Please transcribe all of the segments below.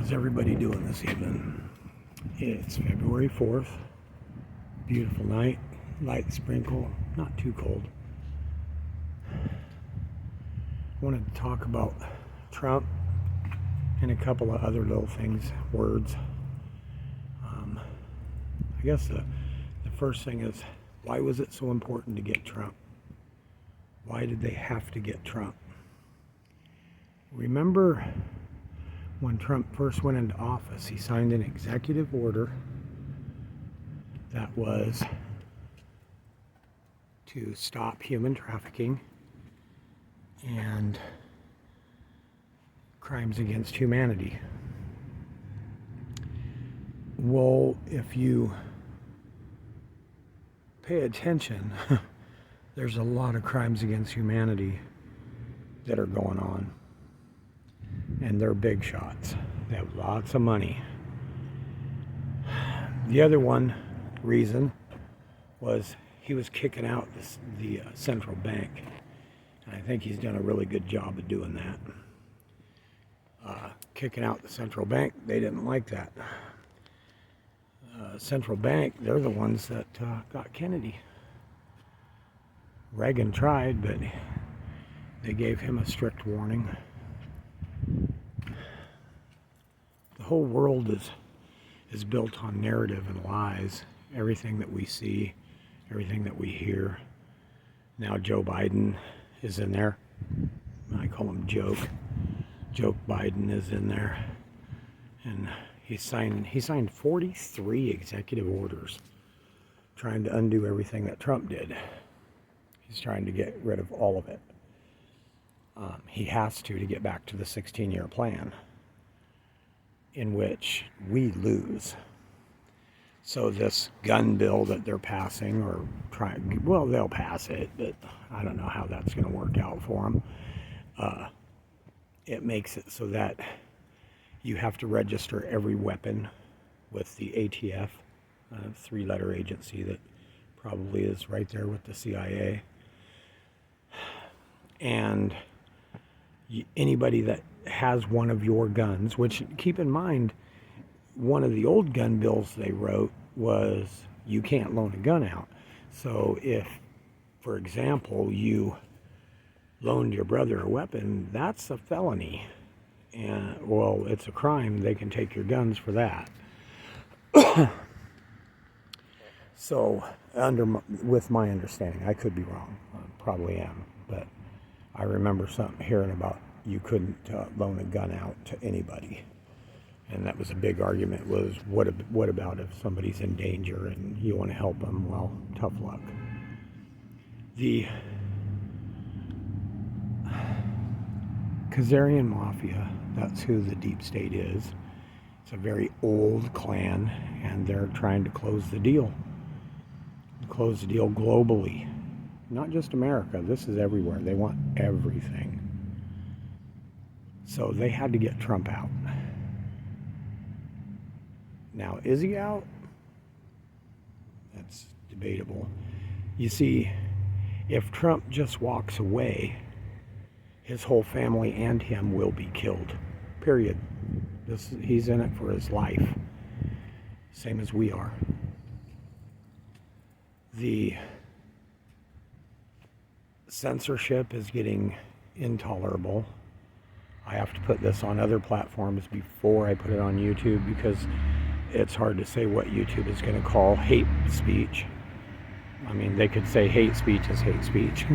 How's everybody doing this evening? It's February 4th. Beautiful night. Light sprinkle. Not too cold. I wanted to talk about Trump and a couple of other little things, words. I guess the first thing is, why was it so important to get Trump? Why did they have to get Trump? Remember when Trump first went into office, he signed an executive order that was to stop human trafficking and crimes against humanity. Well, if you pay attention, there's a lot of crimes against humanity that are going on. And they're big shots. They have lots of money. The other reason was he was kicking out the central bank. And I think he's done a really good job of doing that. Kicking out the central bank, they didn't like that. Central bank, they're the ones that got Kennedy. Reagan tried, but they gave him a strict warning. The whole world is built on narrative and lies. Everything that we see, everything that we hear. Now Joe Biden is in there. I call him Joke. Joke Biden is in there. And he signed 43 executive orders trying to undo everything that Trump did. He's trying to get rid of all of it. He has to get back to the 16-year plan, in which we lose. So this gun bill that they're passing, or trying, well, they'll pass it, but I don't know how that's going to work out for them. It makes it so that you have to register every weapon with the ATF, a three-letter agency that probably is right there with the CIA. And anybody that has one of your guns, which, keep in mind, one of the old gun bills they wrote was you can't loan a gun out. So if, for example, you loaned your brother a weapon, that's a felony. And, well, it's a crime. They can take your guns for that. So, with my understanding, I could be wrong. I probably am. But I remember hearing about you couldn't loan a gun out to anybody. And that was a big argument, was what about if somebody's in danger and you want to help them? Well, tough luck. The Khazarian Mafia, that's who the deep state is. It's a very old clan, and they're trying to close the deal. Close the deal globally. Not just America, this is everywhere. They want everything. So they had to get Trump out. Now, is he out? That's debatable. You see, if Trump just walks away, his whole family and him will be killed. Period. He's in it for his life. Same as we are. The censorship is getting intolerable. I have to put this on other platforms before I put it on YouTube, because it's hard to say what YouTube is going to call hate speech. I mean, they could say hate speech is hate speech.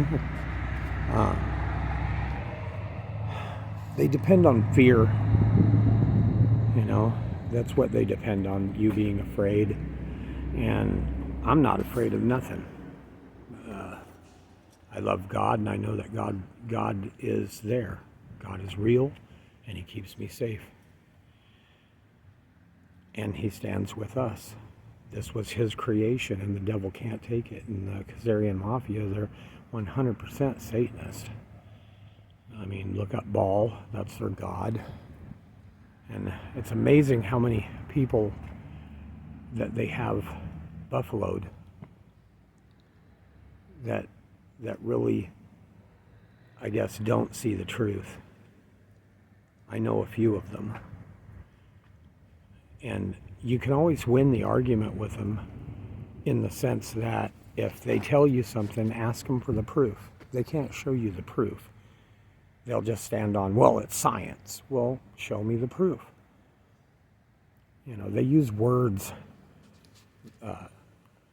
They depend on fear. You know, that's what they depend on, you being afraid. And I'm not afraid of nothing. I love God, and I know that God is there. God is real, and He keeps me safe. And He stands with us. This was His creation, and the devil can't take it. And the Khazarian Mafia, they're 100% Satanist. I mean, look up Baal, that's their god. And it's amazing how many people that they have buffaloed that really, I guess, don't see the truth. I know a few of them. And you can always win the argument with them in the sense that if they tell you something, ask them for the proof. They can't show you the proof. They'll just stand on, well, it's science. Well, show me the proof. You know, they use words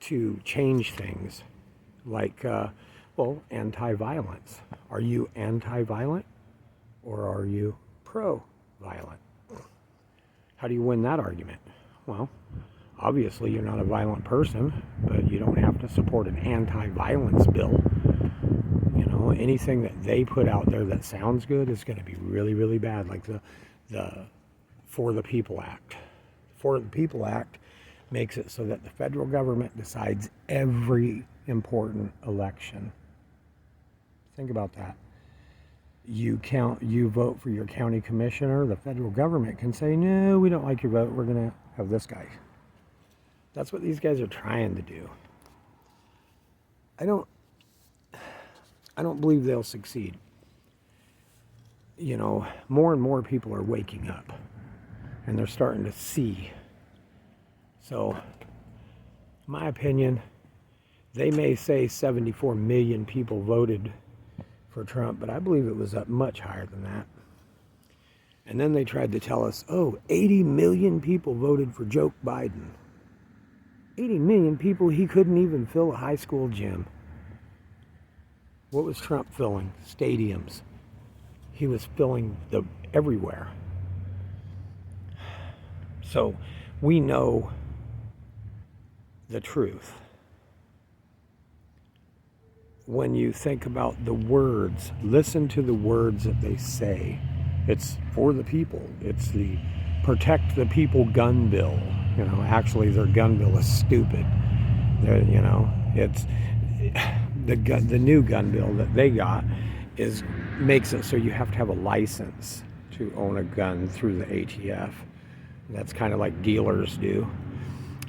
to change things, like, well, anti-violence. Are you anti-violent or are you pro-violent? How do you win that argument? Well, obviously you're not a violent person, but you don't have to support an anti-violence bill. You know, anything that they put out there that sounds good is going to be really, really bad, like the For the People Act. For the People Act makes it so that the federal government decides every important election. Think about that. You vote for your county commissioner, the federal government can say, no, we don't like your vote, we're going to have this guy. That's what these guys are trying to do. I don't believe they'll succeed. You know, more and more people are waking up and they're starting to see. So, my opinion, they may say 74 million people voted for Trump, but I believe it was up much higher than that. And then they tried to tell us, oh, 80 million people voted for Joe Biden. 80 million people, he couldn't even fill a high school gym. What was Trump filling? Stadiums. He was filling everywhere. So we know the truth. When you think about the words, listen to the words that they say. It's for the people. It's the Protect the People gun bill. You know, actually their gun bill is stupid. You know, it's the new gun bill that they got makes it so you have to have a license to own a gun through the ATF. That's kind of like dealers do.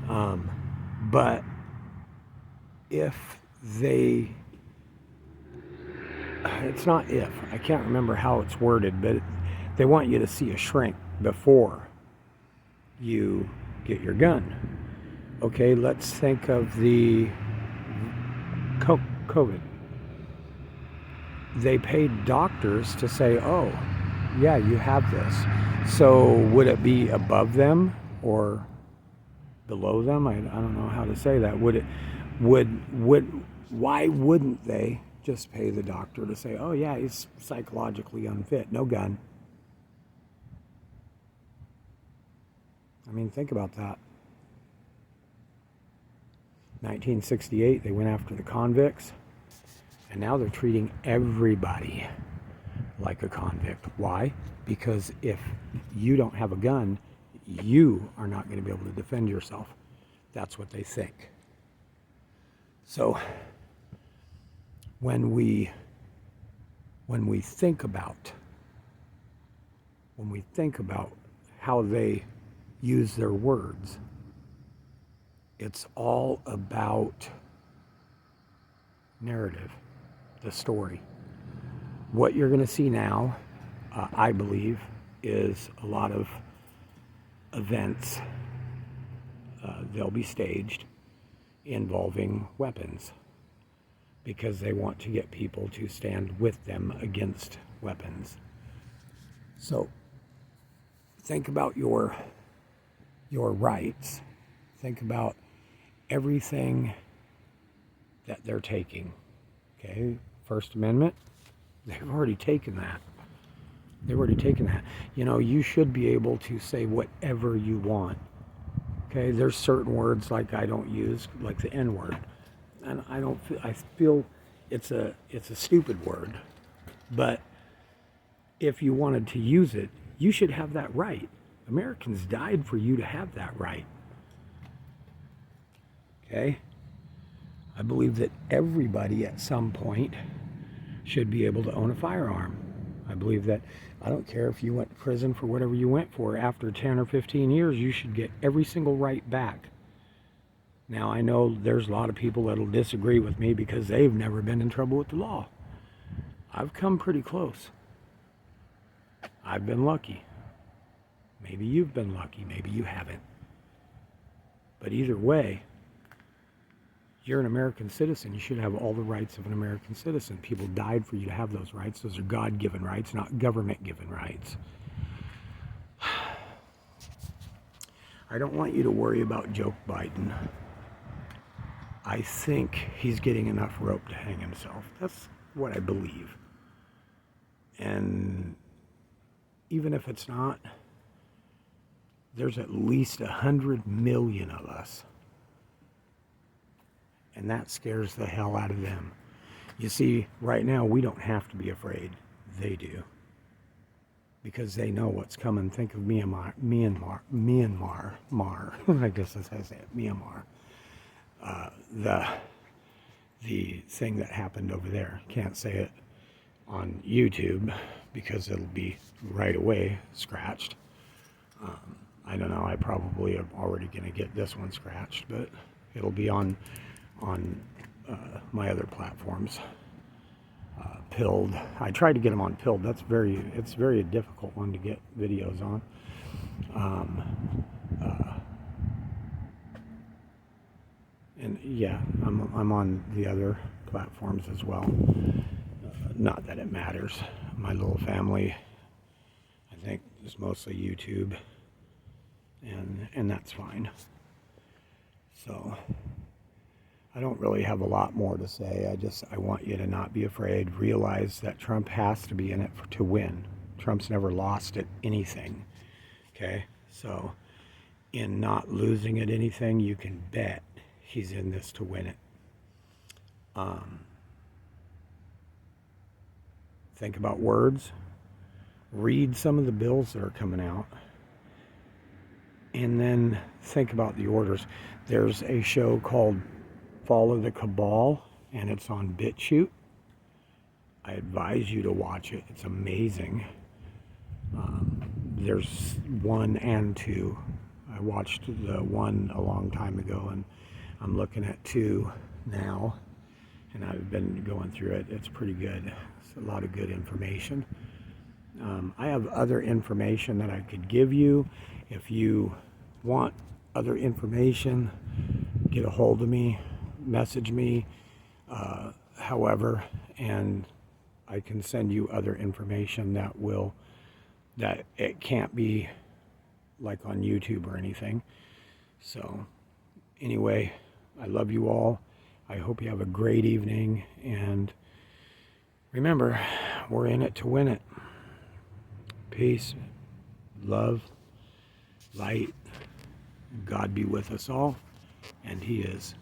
But if they, it's not if, I can't remember how it's worded, but they want you to see a shrink before you get your gun. Okay, let's think of the COVID. They paid doctors to say, oh, yeah, you have this. So would it be above them or below them? I don't know how to say that. Why wouldn't they just pay the doctor to say, oh yeah, he's psychologically unfit, no gun? I mean, think about that. 1968, they went after the convicts, and now they're treating everybody like a convict. Why? Because if you don't have a gun, you are not going to be able to defend yourself. That's what they think. So when we think about how they use their words, it's all about narrative, the story. What you're going to see now, I believe, is a lot of events. They'll be staged involving weapons because they want to get people to stand with them against weapons. So think about your rights. Think about everything that they're taking. Okay, First Amendment, they've already taken that. You know, you should be able to say whatever you want. Okay, there's certain words like I don't use, like the N word, and I feel it's a stupid word, but if you wanted to use it, you should have that right. Americans died for you to have that right. Okay? I believe that everybody at some point should be able to own a firearm. I believe that, I don't care if you went to prison for whatever you went for, after 10 or 15 years, you should get every single right back. Now, I know there's a lot of people that'll disagree with me because they've never been in trouble with the law. I've come pretty close. I've been lucky. Maybe you've been lucky, maybe you haven't. But either way, you're an American citizen. You should have all the rights of an American citizen. People died for you to have those rights. Those are God-given rights, not government-given rights. I don't want you to worry about Joe Biden. I think he's getting enough rope to hang himself. That's what I believe. And even if it's not, there's at least 100 million of us. And that scares the hell out of them. You see, right now we don't have to be afraid. They do. Because they know what's coming. Think of Myanmar. I guess that's how I say it, Myanmar. The thing that happened over there. Can't say it on YouTube because it'll be right away scratched. I don't know. I probably am already going to get this one scratched, but it'll be on my other platforms. Pilled. I tried to get them on Pilled. It's very difficult one to get videos on. And yeah, I'm on the other platforms as well. Not that it matters. My little family, I think, is mostly YouTube, and that's fine. So I don't really have a lot more to say. I want you to not be afraid. Realize that Trump has to be in it to win. Trump's never lost at anything. Okay? So in not losing at anything, you can bet he's in this to win it. Think about words. Read some of the bills that are coming out. And then think about the orders. There's a show called Follow the Cabal, and it's on BitChute. I advise you to watch it. It's amazing. There's 1 and 2. I watched the 1 a long time ago, and I'm looking at 2 now, and I've been going through it. It's pretty good. It's a lot of good information. I have other information that I could give you. If you want other information, get a hold of me, message me, however, and I can send you other information that it can't be like on YouTube or anything. So anyway, I love you all. I hope you have a great evening, and remember, we're in it to win it. Peace, love, light. God be with us all, and He is.